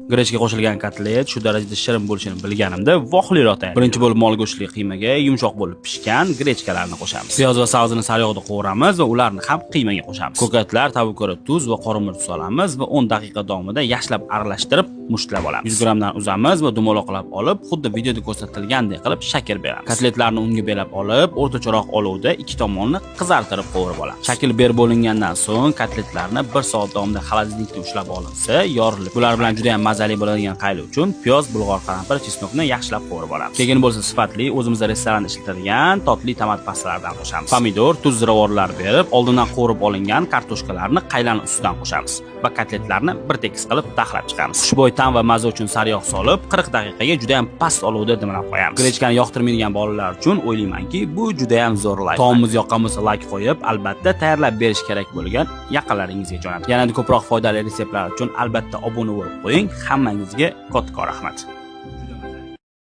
Grechka qo'shilgan kotlet shu darajada shirin bo'lishini bilganimda vohliroq tayyor. Birinchi bo'lib mol go'shtli qiymaga yumshoq bo'lib pishgan grechkalarni qo'shamiz. Piyoz va sabzini sariyog'da qovuramiz va ularni ham qiymaga qo'shamiz. Ko'katlar, tavukkora tuz va qora murch solamiz va 10 daqiqa davomida yaxshilab aralashtirib mushtlab olamiz. 100 gramdan uzamiz va dumaloqlab olib, xuddi videoda ko'rsatilgandek qilib shakar beramiz. Kotletlarni unga belab olib, o'rtacharoq olovda ikki tomonni qizartirib qovurib olamiz. Shakil berib bo'lingandan so'ng kotletlarni 1 soat davomida xolodilnikda ushlab olinsa, yorilib. Bular bilan juda ham mazali bo'ladigan qayli uchun piyoz, bulg'or qalampir, chesnokni yaxshilab qovurib olamiz. Keyin bo'lsa sifatli o'zimizda restoranda ishlatadigan totli tomat pastalaridan qo'shamiz. Pomidor, tuz, ziravorlar berib, oldindan qovurib olingan kartoshkalarni qaylaning ustidan qo'shamiz va kotletlarni bir tekis qilib taxlab chiqamiz. Xushbo'y ta'm va maza uchun sariyog' solib, 40 daqiqaga juda ham past olovda dimlab qo'yamiz. Grechkani yoqtirmaydigan bolalar uchun o'ylaymanki, bu juda ham zo'r layf. Taomimiz yoqqan bo'lsa like qo'yib, albatta tayyorlab berish kerak bo'lgan yaqinlaringizga jo'nating. Yanada ko'proq foydali reseptlar uchun albatta obuna bo'lib qo'ying. Hammangizga katta rahmat.